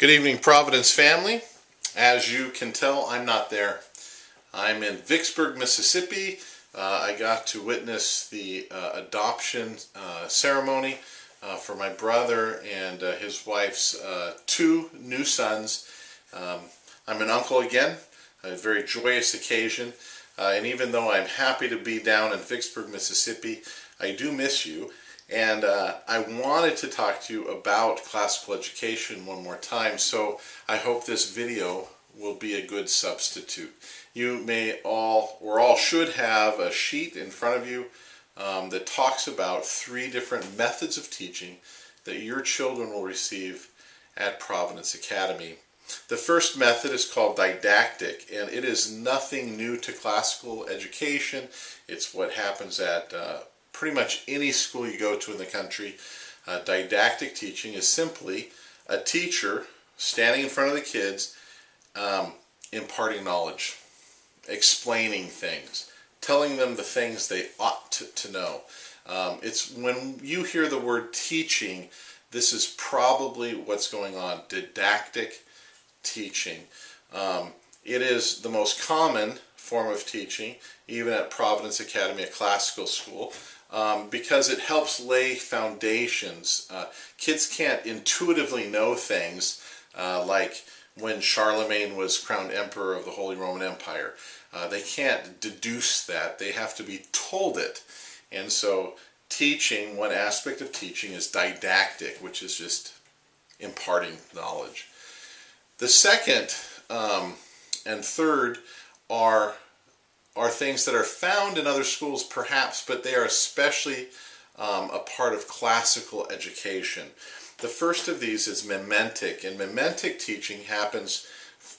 Good evening, Providence family. As you can tell, I'm not there. I'm in Vicksburg, Mississippi. I got to witness the adoption ceremony for my brother and his wife's two new sons. I'm an uncle again, a very joyous occasion. And even though I'm happy to be down in Vicksburg, Mississippi, I do miss you. And I wanted to talk to you about classical education one more time, so I hope this video will be a good substitute. You may all, or all should have a sheet in front of you that talks about 3 different methods of teaching that your children will receive at Providence Academy. The first method is called didactic, and it is nothing new to classical education. It's what happens at pretty much any school you go to in the country. Didactic teaching is simply a teacher standing in front of the kids, imparting knowledge, explaining things, telling them the things they ought to know. It's when you hear the word teaching, this is probably what's going on. Didactic teaching. It is the most common form of teaching, even at Providence Academy, a classical school, because it helps lay foundations. Kids can't intuitively know things like when Charlemagne was crowned emperor of the Holy Roman Empire. They can't deduce that. They have to be told it. And so teaching, one aspect of teaching is didactic, which is just imparting knowledge. The second and third are things that are found in other schools perhaps, but they are especially a part of classical education. The first of these is mimetic, and mimetic teaching happens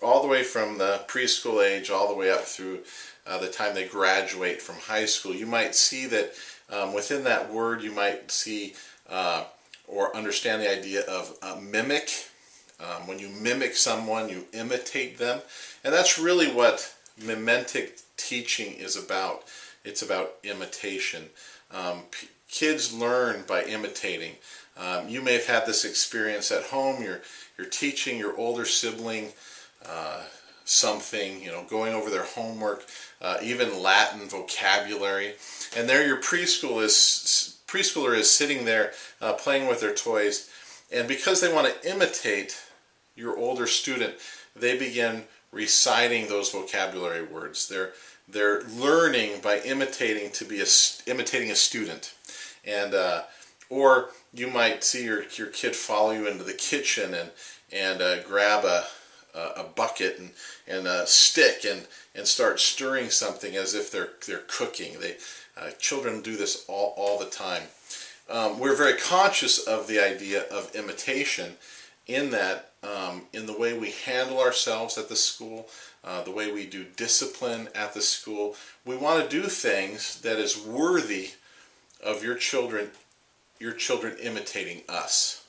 all the way from the preschool age all the way up through the time they graduate from high school. You might see that within that word you might see or understand the idea of mimic. When you mimic someone, you imitate them, and that's really what mimetic teaching is about. It's about imitation. Kids learn by imitating. You may have had this experience at home. You're teaching your older sibling something, going over their homework, even Latin vocabulary, and there your preschooler is sitting there playing with their toys, and because they want to imitate your older student, they begin reciting those vocabulary words. They're learning by imitating to be imitating a student, and or you might see your kid follow you into the kitchen and grab a bucket and a stick and start stirring something as if they're cooking. Children do this all the time. We're very conscious of the idea of imitation in that in the way we handle ourselves at the school, the way we do discipline at the school. We want to do things that is worthy of your children imitating us.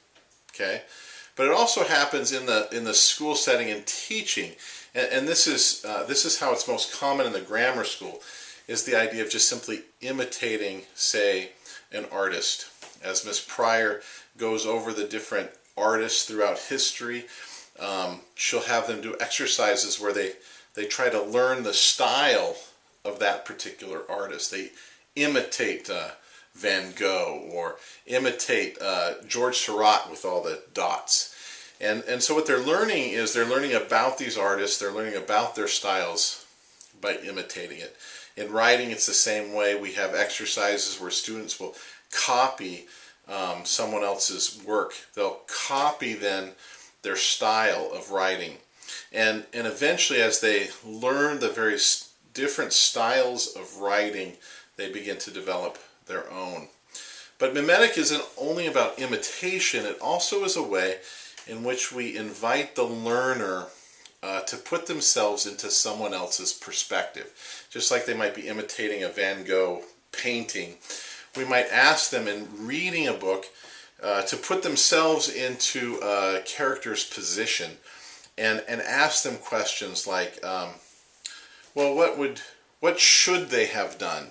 Okay? But it also happens in the school setting in teaching, and this is how it's most common in the grammar school, is the idea of just simply imitating, say, an artist. As Miss Pryor goes over the different artists throughout history, she'll have them do exercises where they try to learn the style of that particular artist. They imitate Van Gogh or imitate George Seurat with all the dots. And so what they're learning is they're learning about these artists, they're learning about their styles by imitating it. In writing, it's the same way. We have exercises where students will copy someone else's work. They'll copy then their style of writing. And eventually, as they learn the various different styles of writing, they begin to develop their own. But mimetic isn't only about imitation, it also is a way in which we invite the learner to put themselves into someone else's perspective. Just like they might be imitating a Van Gogh painting, we might ask them in reading a book to put themselves into a character's position and ask them questions like, well, what should they have done?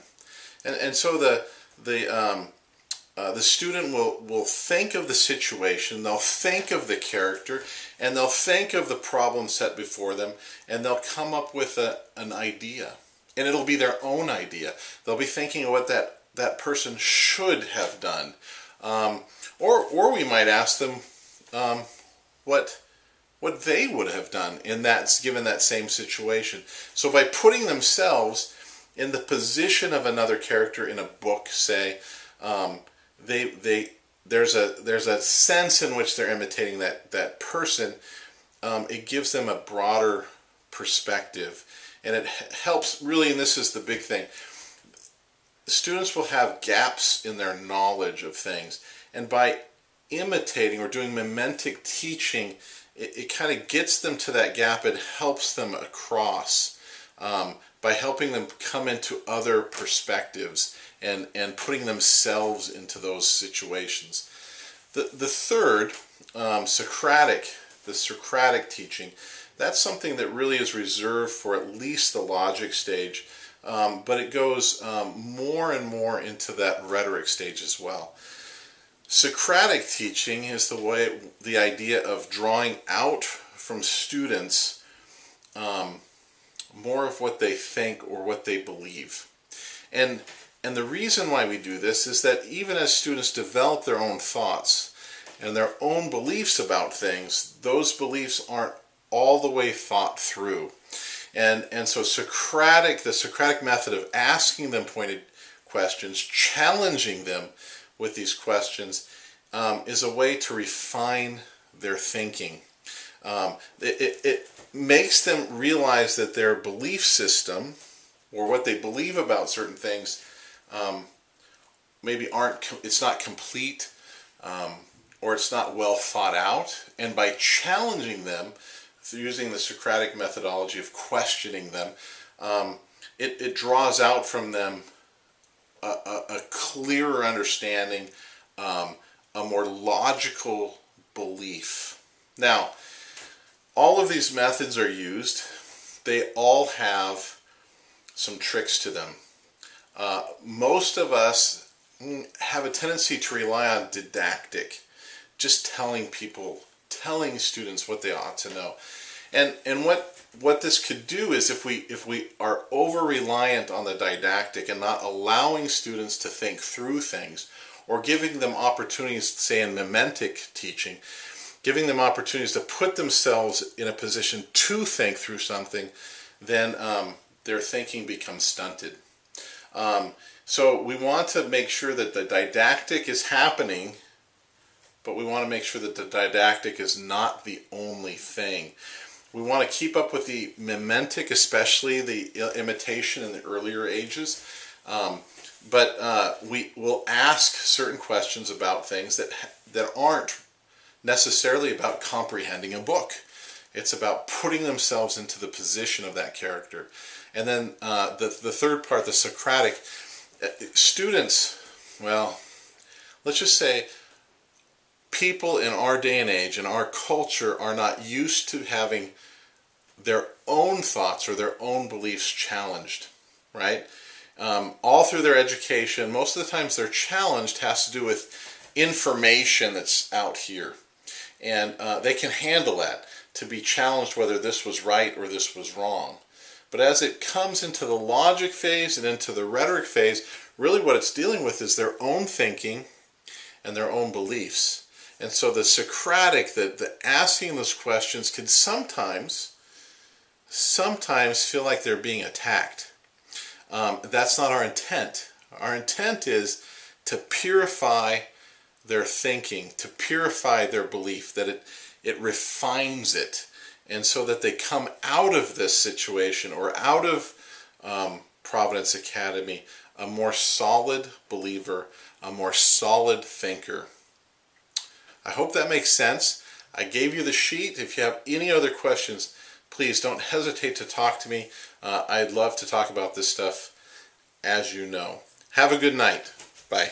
And so the the student will think of the situation, they'll think of the character, and they'll think of the problem set before them, and they'll come up with an idea. And it'll be their own idea. They'll be thinking of what that person should have done. Or we might ask them what they would have done given that same situation. So by putting themselves in the position of another character in a book, say, there's a sense in which they're imitating that person. It gives them a broader perspective, and it helps really. And this is the big thing: students will have gaps in their knowledge of things, and by imitating or doing mimetic teaching, it kind of gets them to that gap. It helps them across by helping them come into other perspectives and putting themselves into those situations. The third, Socratic teaching, that's something that really is reserved for at least the logic stage, but it goes more and more into that rhetoric stage as well. Socratic teaching is the idea of drawing out from students more of what they think or what they believe. And the reason why we do this is that even as students develop their own thoughts and their own beliefs about things, those beliefs aren't all the way thought through. And so the Socratic method of asking them pointed questions, challenging them with these questions, is a way to refine their thinking. It makes them realize that their belief system, or what they believe about certain things, maybe it's not complete, or it's not well thought out. And by challenging them using the Socratic methodology of questioning them, it draws out from them a clearer understanding, a more logical belief. Now, all of these methods are used. They all have some tricks to them. Most of us have a tendency to rely on didactic, just telling students what they ought to know. And what this could do is if we are over-reliant on the didactic and not allowing students to think through things, or giving them opportunities, say in mimetic teaching, giving them opportunities to put themselves in a position to think through something, then their thinking becomes stunted. So we want to make sure that the didactic is happening, but we want to make sure that the didactic is not the only thing. We want to keep up with the mimetic, especially the imitation in the earlier ages. But we will ask certain questions about things that aren't necessarily about comprehending a book. It's about putting themselves into the position of that character. And then the third part, the Socratic, students, well, let's just say people in our day and age, in our culture, are not used to having their own thoughts or their own beliefs challenged, right? All through their education, most of the times their challenge has to do with information that's out here. And they can handle that, to be challenged whether this was right or this was wrong. But as it comes into the logic phase and into the rhetoric phase, really what it's dealing with is their own thinking and their own beliefs. And so the Socratic, the asking those questions, can sometimes feel like they're being attacked. That's not our intent. Our intent is to purify their thinking, to purify their belief, that it refines it, and so that they come out of this situation or out of Providence Academy a more solid believer, a more solid thinker. I hope that makes sense. I gave you the sheet. If you have any other questions, please don't hesitate to talk to me. I'd love to talk about this stuff, as you know. Have a good night. Bye.